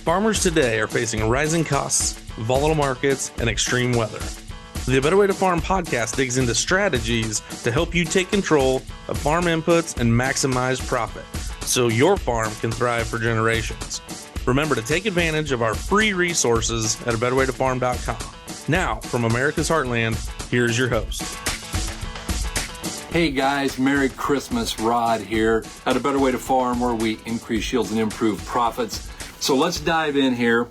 Farmers today are facing rising costs, volatile markets, and extreme weather. The Better Way to Farm podcast digs into strategies to help you take control of farm inputs and maximize profit so your farm can thrive for generations. Remember to take advantage of our free resources at abetterwaytofarm.com. Now, from America's Heartland, here's your host. Hey guys, Merry Christmas. Rod here at A Better Way to Farm, where we increase yields and improve profits. So let's dive in here.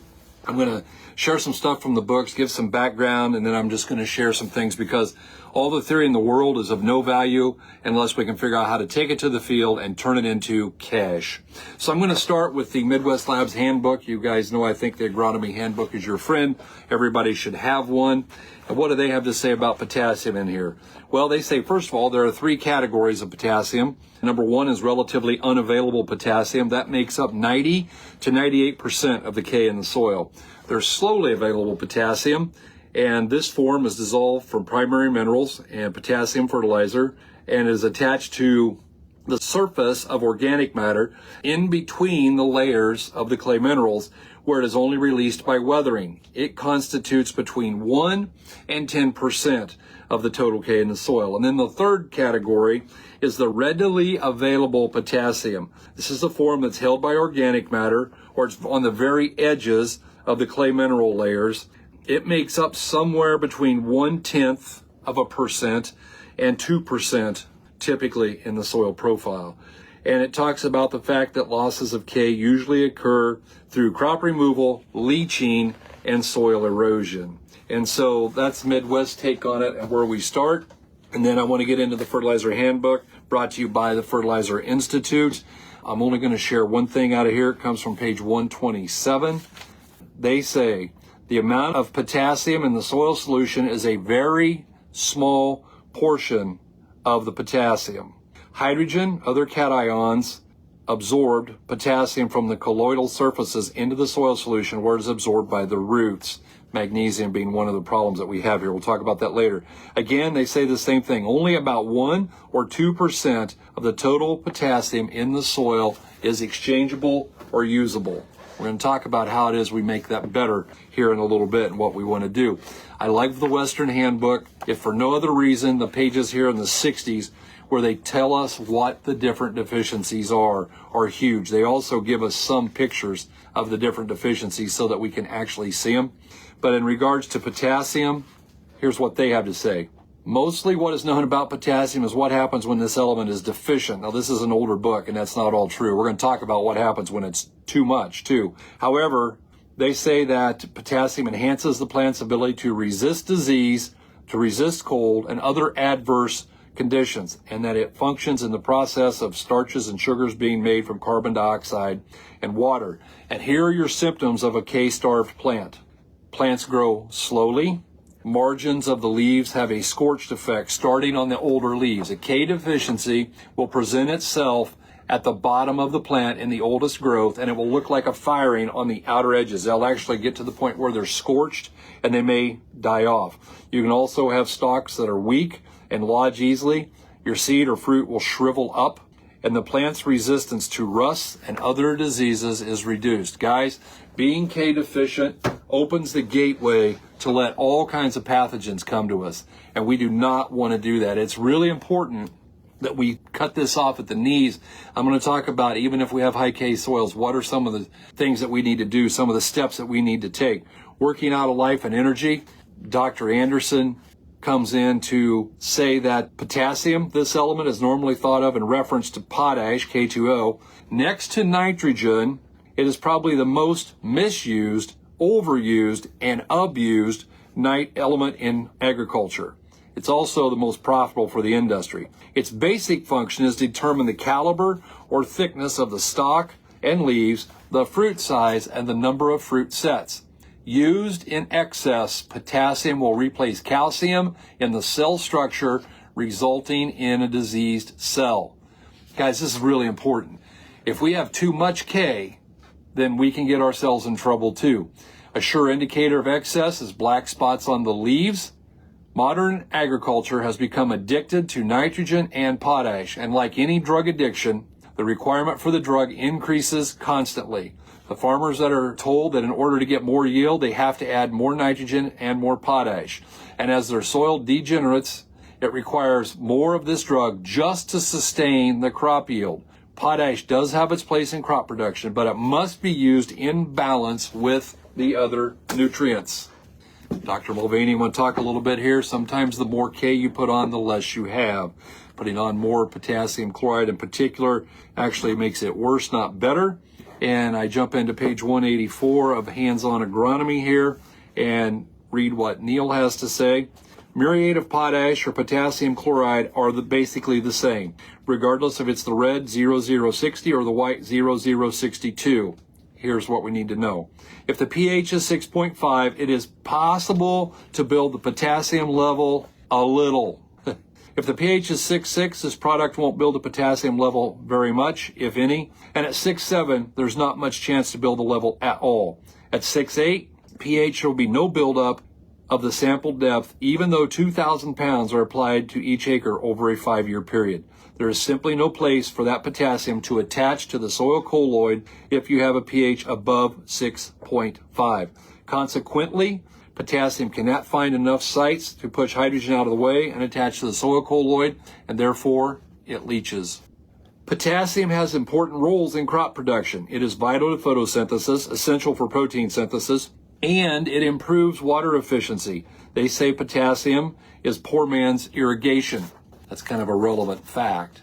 I'm going to share some stuff from the books, give some background, and then I'm just going to share some things because all the theory in the world is of no value unless we can figure out how to take it to the field and turn it into cash. So I'm going to start with the Midwest Labs Handbook. You guys know I think the Agronomy Handbook is your friend. Everybody should have one. And what do they have to say about potassium in here? Well, they say, first of all, there are three categories of potassium. Number one is relatively unavailable potassium. That makes up 90 to 98% of the K in the soil. There's slowly available potassium, and this form is dissolved from primary minerals and potassium fertilizer and is attached to the surface of organic matter in between the layers of the clay minerals, where it is only released by weathering. It constitutes between 1 and 10% of the total K in the soil. And then the third category is the readily available potassium. This is the form that's held by organic matter, or it's on the very edges of the clay mineral layers. It makes up somewhere between 0.1% and 2% typically in the soil profile. And it talks about the fact that losses of K usually occur through crop removal, leaching, and soil erosion. And so that's Midwest take on it and where we start. And then I want to get into the Fertilizer Handbook, brought to you by the Fertilizer Institute. I'm only going to share one thing out of here. It comes from page 127. They say the amount of potassium in the soil solution is a very small portion of the potassium. Hydrogen, other cations, absorbed potassium from the colloidal surfaces into the soil solution, where it is absorbed by the roots. Magnesium being one of the problems that we have here. We'll talk about that later. Again, they say the same thing. Only about 1 or 2% of the total potassium in the soil is exchangeable or usable. We're going to talk about how it is we make that better here in a little bit and what we want to do. I like the Western Handbook, if for no other reason, the pages here in the 60s where they tell us what the different deficiencies are huge. They also give us some pictures of the different deficiencies so that we can actually see them. But in regards to potassium, here's what they have to say. Mostly what is known about potassium is what happens when this element is deficient. Now, this is an older book, and that's not all true. We're going to talk about what happens when it's too much, too. However, they say that potassium enhances the plant's ability to resist disease, to resist cold, and other adverse conditions, and that it functions in the process of starches and sugars being made from carbon dioxide and water. And here are your symptoms of a K-starved plant. Plants grow slowly. Margins of the leaves have a scorched effect starting on the older leaves. A K deficiency will present itself at the bottom of the plant in the oldest growth, and it will look like a firing on the outer edges. They'll actually get to the point where they're scorched and they may die off. You can also have stalks that are weak and lodge easily. Your seed or fruit will shrivel up, and the plant's resistance to rust and other diseases is reduced. Guys, being K deficient opens the gateway to let all kinds of pathogens come to us, and we do not want to do that. It's really important that we cut this off at the knees. I'm going to talk about, even if we have high K soils, what are some of the things that we need to do, some of the steps that we need to take. Working out of life and energy, Dr. Anderson comes in to say that potassium, this element, is normally thought of in reference to potash, K2O. Next to nitrogen, it is probably the most misused, overused, and abused night element in agriculture. It's also the most profitable for the industry. Its basic function is to determine the caliber or thickness of the stalk and leaves, the fruit size, and the number of fruit sets. Used in excess, potassium will replace calcium in the cell structure, resulting in a diseased cell. Guys, this is really important. If we have too much K, then we can get ourselves in trouble too. A sure indicator of excess is black spots on the leaves. Modern agriculture has become addicted to nitrogen and potash, and like any drug addiction, The requirement for the drug increases constantly. The farmers that are told that in order to get more yield, they have to add more nitrogen and more potash. And as their soil degenerates, it requires more of this drug just to sustain the crop yield. Potash does have its place in crop production, but it must be used in balance with the other nutrients. Dr. Mulvaney, want to talk a little bit here? Sometimes the more K you put on, the less you have. Putting on more potassium chloride in particular actually makes it worse, not better. And I jump into page 184 of Hands-On Agronomy here and read what Neil has to say. Muriate of potash or potassium chloride are basically the same, regardless if it's the red 0060 or the white 0062. Here's what we need to know. If the pH is 6.5, it is possible to build the potassium level a little. If the pH is 6.6, this product won't build the potassium level very much, if any. And at 6.7, there's not much chance to build the level at all. At 6.8, pH will be no buildup of the sample depth, even though 2,000 pounds are applied to each acre over a 5-year period. There is simply no place for that potassium to attach to the soil colloid if you have a pH above 6.5. Consequently, potassium cannot find enough sites to push hydrogen out of the way and attach to the soil colloid, and therefore it leaches. Potassium has important roles in crop production. It is vital to photosynthesis, essential for protein synthesis, and it improves water efficiency. They say potassium is poor man's irrigation. That's kind of a relevant fact.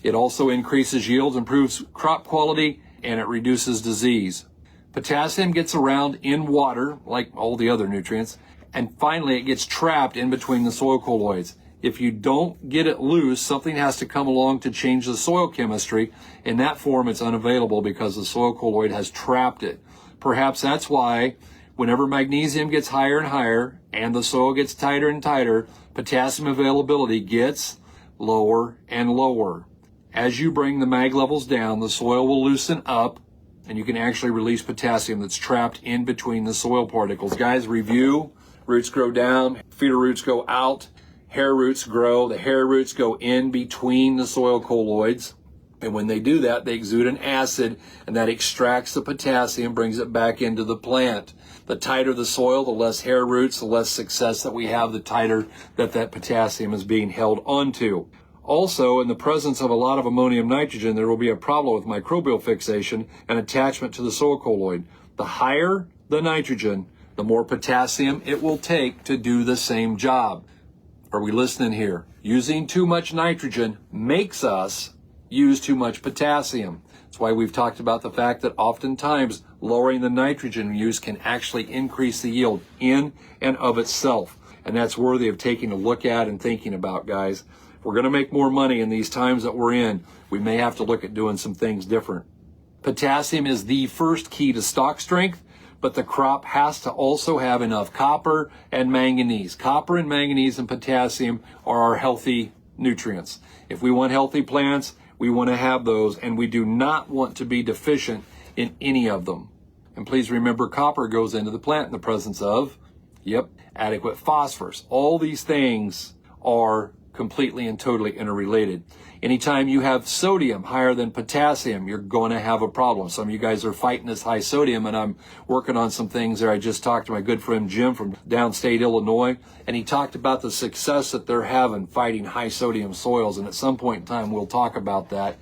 It also increases yields, improves crop quality, and it reduces disease. Potassium gets around in water, like all the other nutrients, and finally it gets trapped in between the soil colloids. If you don't get it loose, something has to come along to change the soil chemistry. In that form, it's unavailable because the soil colloid has trapped it. Perhaps that's why whenever magnesium gets higher and higher and the soil gets tighter and tighter, potassium availability gets lower and lower. As you bring the mag levels down, the soil will loosen up and you can actually release potassium that's trapped in between the soil particles. Guys, review. Roots grow down, feeder roots go out, hair roots grow. The hair roots go in between the soil colloids. And when they do that, they exude an acid, and that extracts the potassium, brings it back into the plant. The tighter the soil, the less hair roots, the less success that we have, the tighter that potassium is being held onto. Also, in the presence of a lot of ammonium nitrogen, there will be a problem with microbial fixation and attachment to the soil colloid. The higher the nitrogen, the more potassium it will take to do the same job. Are we listening here? Using too much nitrogen makes us use too much potassium. That's why we've talked about the fact that oftentimes lowering the nitrogen use can actually increase the yield in and of itself. And that's worthy of taking a look at and thinking about, guys. If we're going to make more money in these times that we're in, we may have to look at doing some things different. Potassium is the first key to stalk strength, but the crop has to also have enough copper and manganese. Copper and manganese and potassium are our healthy nutrients. If we want healthy plants, we want to have those, and we do not want to be deficient in any of them. And please remember, copper goes into the plant in the presence of, adequate phosphorus. All these things are completely and totally interrelated. Anytime you have sodium higher than potassium, you're going to have a problem. Some of you guys are fighting this high sodium, and I'm working on some things there. I just talked to my good friend Jim from downstate Illinois, and he talked about the success that they're having fighting high sodium soils, and at some point in time we'll talk about that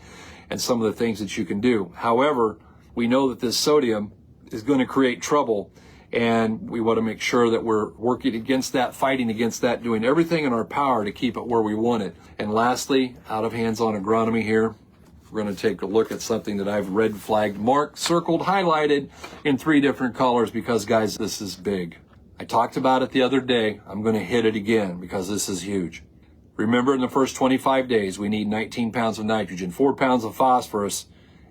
and some of the things that you can do. However, we know that this sodium is going to create trouble, and we want to make sure that we're working against that, fighting against that, doing everything in our power to keep it where we want it. And lastly, out of Hands-On Agronomy here, we're going to take a look at something that I've red flagged, marked, circled, highlighted in 3 different colors because, guys, this is big. I talked about it the other day. I'm going to hit it again because this is huge. Remember, in the first 25 days, we need 19 pounds of nitrogen, 4 pounds of phosphorus,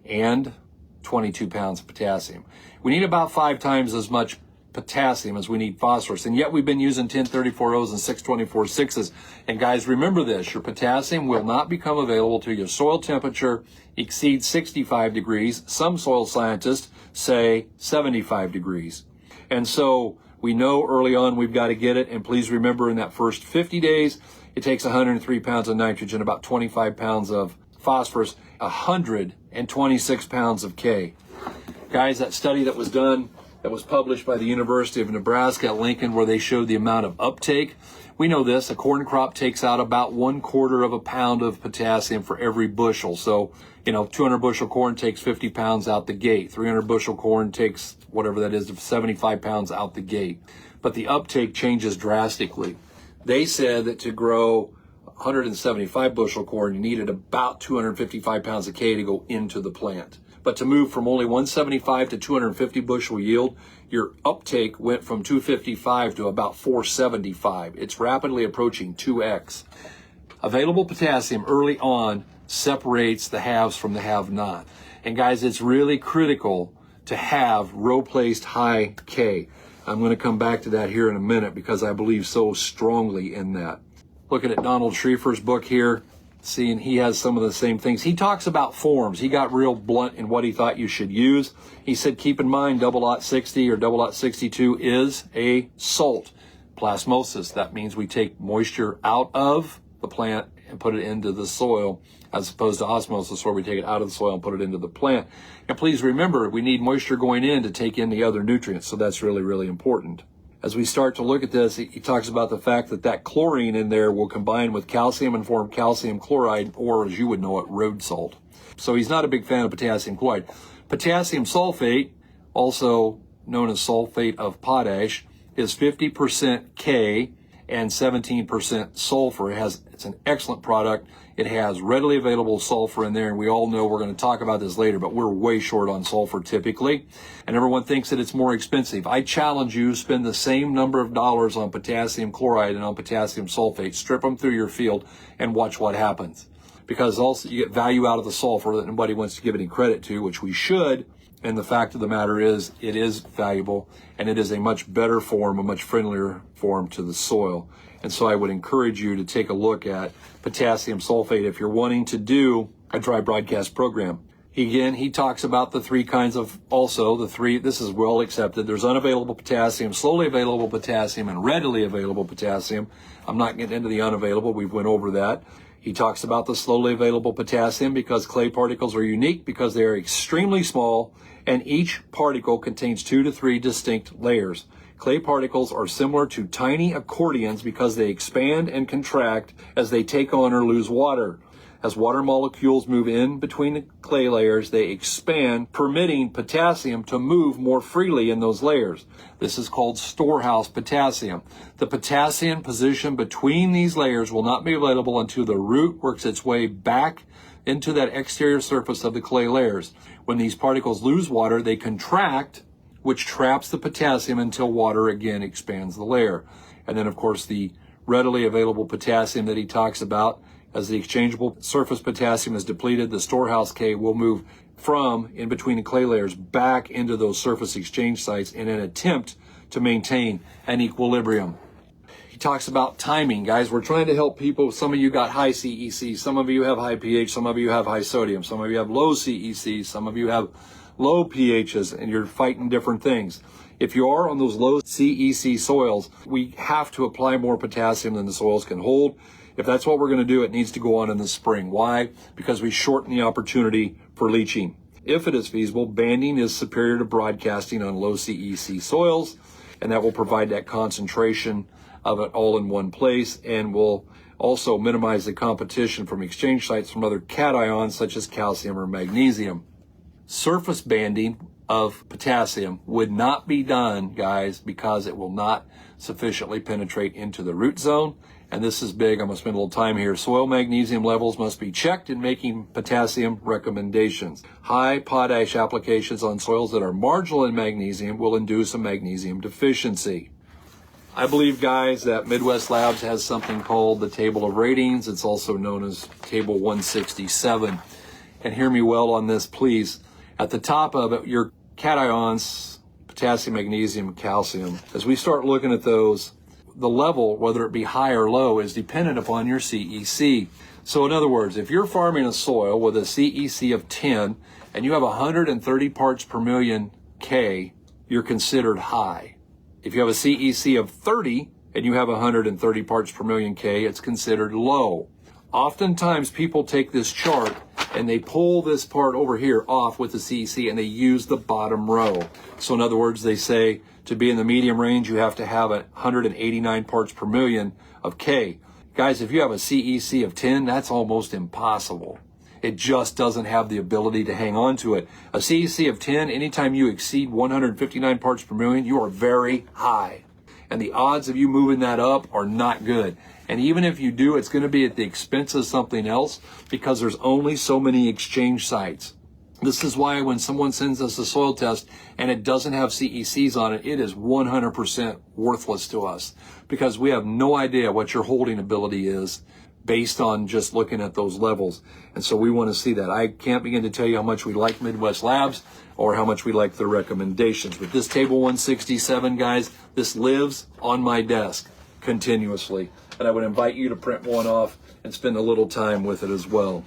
and 22 pounds of potassium. We need about 5 times as much potassium as we need phosphorus, and yet we've been using 1034Os and 624-6s. And guys, remember this, your potassium will not become available till your soil temperature exceeds 65 degrees. Some soil scientists say 75 degrees. And so we know early on we've got to get it, and please remember in that first 50 days, it takes 103 pounds of nitrogen, about 25 pounds of phosphorus, 126 pounds of K. Guys, that study that was done, that was published by the University of Nebraska at Lincoln, where they showed the amount of uptake. We know this, a corn crop takes out about 1/4 of a pound of potassium for every bushel. So, 200 bushel corn takes 50 pounds out the gate. 300 bushel corn takes whatever that is, 75 pounds out the gate. But the uptake changes drastically. They said that to grow 175 bushel corn, you needed about 255 pounds of K to go into the plant. But to move from only 175 to 250 bushel yield, your uptake went from 255 to about 475. It's rapidly approaching 2x. Available potassium early on separates the haves from the have-not. And guys, it's really critical to have row-placed high K. I'm going to come back to that here in a minute because I believe so strongly in that. Looking at Donald Schrieffer's book here, seeing he has some of the same things. He talks about forms. He got real blunt in what he thought you should use. He said, keep in mind, 0060 or 0062 is a salt. Plasmosis, that means we take moisture out of the plant and put it into the soil, as opposed to osmosis, where we take it out of the soil and put it into the plant. And please remember, we need moisture going in to take in the other nutrients, so that's really, really important. As we start to look at this, he talks about the fact that chlorine in there will combine with calcium and form calcium chloride, or as you would know it, road salt. So he's not a big fan of potassium chloride. Potassium sulfate, also known as sulfate of potash, is 50% K and 17% sulfur. It's an excellent product. It has readily available sulfur in there, and we all know we're going to talk about this later, but we're way short on sulfur typically, and everyone thinks that it's more expensive. I challenge you, spend the same number of dollars on potassium chloride and on potassium sulfate, strip them through your field, and watch what happens. Because also you get value out of the sulfur that nobody wants to give any credit to, which we should, and the fact of the matter is, it is valuable, and it is a much better form, a much friendlier form to the soil. And so I would encourage you to take a look at potassium sulfate if you're wanting to do a dry broadcast program. He talks about the three kinds of, this is well accepted. There's unavailable potassium, slowly available potassium, and readily available potassium. I'm not getting into the unavailable. We've went over that. He talks about the slowly available potassium because clay particles are unique because they are extremely small, and each particle contains 2 to 3 distinct layers. Clay particles are similar to tiny accordions because they expand and contract as they take on or lose water. As water molecules move in between the clay layers, they expand, permitting potassium to move more freely in those layers. This is called storehouse potassium. The potassium position between these layers will not be available until the root works its way back into that exterior surface of the clay layers. When these particles lose water, they contract, which traps the potassium until water again expands the layer. And then, of course, the readily available potassium that he talks about, as the exchangeable surface potassium is depleted, the storehouse K will move from in between the clay layers back into those surface exchange sites in an attempt to maintain an equilibrium. He talks about timing. Guys, we're trying to help people. Some of you got high CEC, some of you have high pH, some of you have high sodium, some of you have low CEC, some of you have low pHs, and you're fighting different things. If you are on those low CEC soils, we have to apply more potassium than the soils can hold. If that's what we're going to do, it needs to go on in the spring. Why? Because we shorten the opportunity for leaching. If it is feasible, banding is superior to broadcasting on low CEC soils, and that will provide that concentration of it all in one place, and will also minimize the competition from exchange sites from other cations such as calcium or magnesium. Surface banding of potassium would not be done, guys, because it will not sufficiently penetrate into the root zone. And this is big. I'm going to spend a little time here. Soil magnesium levels must be checked in making potassium recommendations. High potash applications on soils that are marginal in magnesium will induce a magnesium deficiency. I believe, guys, that Midwest Labs has something called the Table of Ratings. It's also known as Table 167. And hear me well on this, please. At the top of it, your cations, potassium, magnesium, calcium. As we start looking at those, the level, whether it be high or low, is dependent upon your CEC. So in other words, if you're farming a soil with a CEC of 10 and you have 130 parts per million K, you're considered high. If you have a CEC of 30 and you have 130 parts per million K, it's considered low. Oftentimes people take this chart and they pull this part over here off with the CEC, and they use the bottom row. So in other words, they say to be in the medium range, you have to have 189 parts per million of K. Guys, if you have a CEC of 10, that's almost impossible. It just doesn't have the ability to hang on to it. A CEC of 10, anytime you exceed 159 parts per million, you are very high. And the odds of you moving that up are not good. And even if you do, it's going to be at the expense of something else because there's only so many exchange sites. This is why when someone sends us a soil test and it doesn't have CECs on it, it is 100% worthless to us because we have no idea what your holding ability is based on just looking at those levels. And so we want to see that. I can't begin to tell you how much we like Midwest Labs or how much we like their recommendations. But this table 167, guys, this lives on my desk continuously. And I would invite you to print one off and spend a little time with it as well.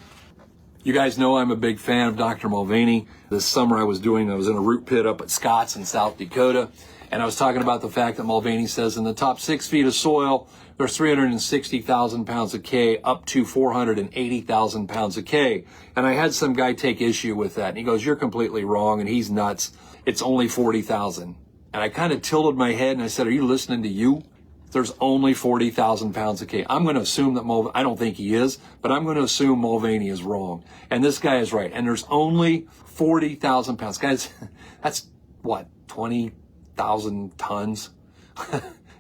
You guys know I'm a big fan of Dr. Mulvaney. This summer I was in a root pit up at Scotts in South Dakota. And I was talking about the fact that Mulvaney says in the top 6 feet of soil, there's 360,000 pounds of K up to 480,000 pounds of K. And I had some guy take issue with that. And he goes, you're completely wrong. And he's nuts. It's only 40,000. And I kind of tilted my head and I said, are you listening to you? There's only 40,000 pounds of K. I'm going to assume that I don't think he is, but I'm going to assume Mulvaney is wrong. And this guy is right. And there's only 40,000 pounds. Guys, that's what, 20,000 tons?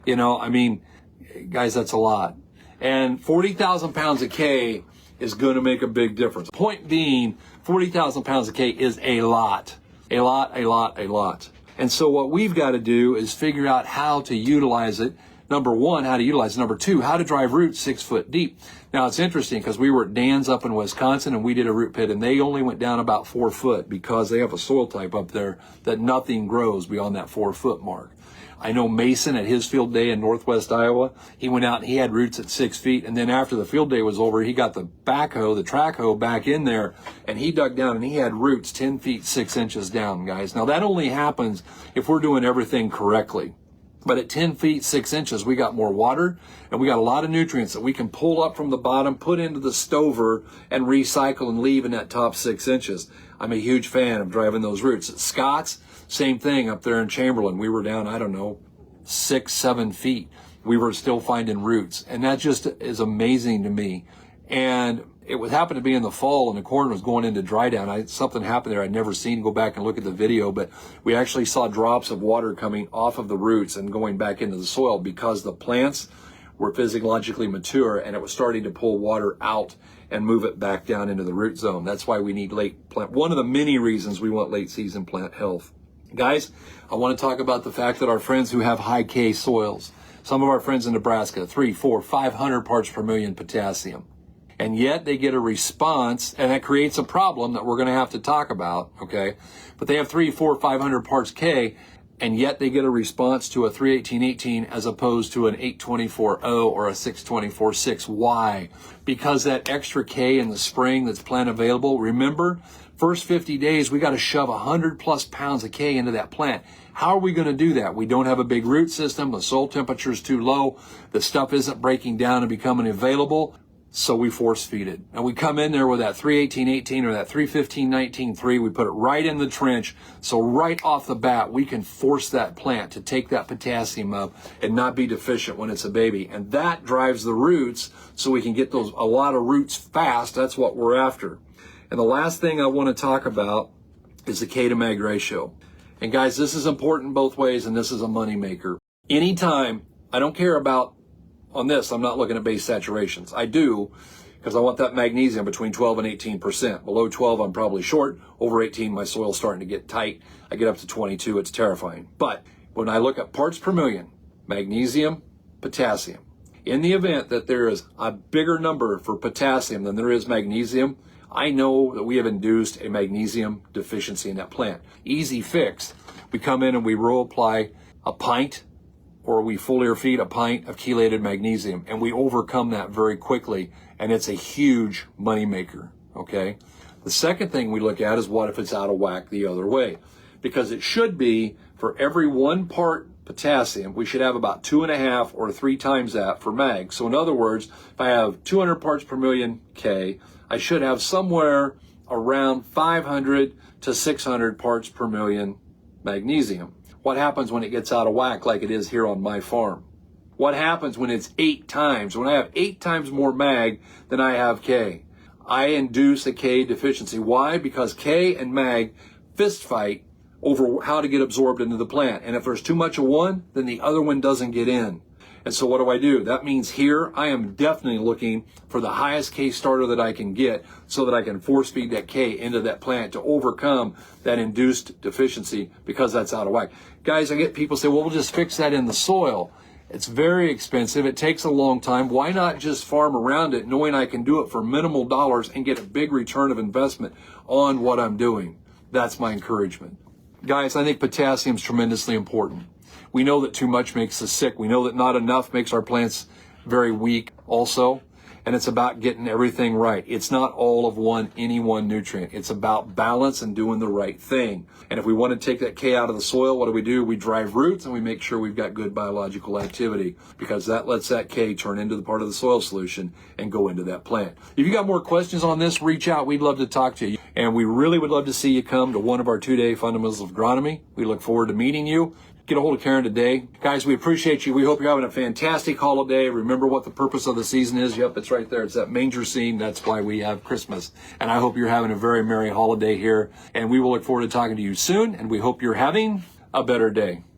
You know, I mean, guys, that's a lot. And 40,000 pounds of K is going to make a big difference. Point being, 40,000 pounds of K is a lot. A lot, a lot, a lot. And so what we've got to do is figure out how to utilize it. Number one, how to utilize it. Number two, how to drive roots 6 foot deep. Now, it's interesting because we were at Dan's up in Wisconsin and we did a root pit and they only went down about 4 foot because they have a soil type up there that nothing grows beyond that 4 foot mark. I know Mason at his field day in Northwest Iowa, he went out and he had roots at 6 feet. And then after the field day was over, he got the backhoe, the track hoe back in there and he dug down and he had roots 10 feet, 6 inches down, guys. Now that only happens if we're doing everything correctly. But at 10 feet, 6 inches, we got more water and we got a lot of nutrients that we can pull up from the bottom, put into the stover and recycle and leave in that top 6 inches. I'm a huge fan of driving those roots. At Scotts, same thing up there in Chamberlain. We were down, 6, 7 feet. We were still finding roots. And that just is amazing to me. And it would happen to be in the fall and the corn was going into dry down. Something happened there I'd never seen. Go back and look at the video, but we actually saw drops of water coming off of the roots and going back into the soil because the plants were physiologically mature and it was starting to pull water out and move it back down into the root zone. That's why we need late plant. One of the many reasons we want late season plant health. Guys, I want to talk about the fact that our friends who have high K soils, some of our friends in Nebraska, 300, 400, 500 parts per million potassium. And yet they get a response, and that creates a problem that we're going to have to talk about, okay? But they have 300, 400, 500 parts K, and yet they get a response to a 318-18 as opposed to an 824-0 or a 624-6. Why? Because that extra K in the spring that's plant available, remember, first 50 days, we got to shove 100 plus pounds of K into that plant. How are we going to do that? We don't have a big root system. The soil temperature is too low. The stuff isn't breaking down and becoming available. So we force feed it. And we come in there with that 318-18 or that 315-19-3. We put it right in the trench. So right off the bat, we can force that plant to take that potassium up and not be deficient when it's a baby. And that drives the roots so we can get a lot of roots fast. That's what we're after. And the last thing I want to talk about is the K to mag ratio. And guys, this is important both ways and this is a money maker. Anytime, I don't care about on this, I'm not looking at base saturations. I do, because I want that magnesium between 12 and 18%. Below 12, I'm probably short. Over 18, my soil's starting to get tight. I get up to 22, it's terrifying. But when I look at parts per million, magnesium, potassium, in the event that there is a bigger number for potassium than there is magnesium, I know that we have induced a magnesium deficiency in that plant. Easy fix. We come in and we row apply a pint or we foliar feed a pint of chelated magnesium, and we overcome that very quickly, and it's a huge money maker, okay? The second thing we look at is what if it's out of whack the other way? Because it should be, for every 1 part potassium, we should have about 2.5 or 3 times that for mag. So in other words, if I have 200 parts per million K, I should have somewhere around 500 to 600 parts per million magnesium. What happens when it gets out of whack like it is here on my farm? What happens when it's 8 times? When I have 8 times more mag than I have K, I induce a K deficiency. Why? Because K and mag fist fight over how to get absorbed into the plant. And if there's too much of one, then the other one doesn't get in. And so what do? That means here I am definitely looking for the highest K starter that I can get so that I can force feed that K into that plant to overcome that induced deficiency because that's out of whack. Guys, I get people say, well, we'll just fix that in the soil. It's very expensive. It takes a long time. Why not just farm around it knowing I can do it for minimal dollars and get a big return of investment on what I'm doing? That's my encouragement. Guys, I think potassium is tremendously important. We know that too much makes us sick. We know that not enough makes our plants very weak also. And it's about getting everything right. It's not all of any one nutrient. It's about balance and doing the right thing. And if we want to take that K out of the soil, what do? We drive roots and we make sure we've got good biological activity because that lets that K turn into the part of the soil solution and go into that plant. If you got more questions on this, reach out. We'd love to talk to you. And we really would love to see you come to one of our 2-day fundamentals of agronomy. We look forward to meeting you. Get a hold of Karen today. Guys, we appreciate you. We hope you're having a fantastic holiday. Remember what the purpose of the season is. Yep, it's right there. It's that manger scene. That's why we have Christmas. And I hope you're having a very merry holiday here. And we will look forward to talking to you soon. And we hope you're having a better day.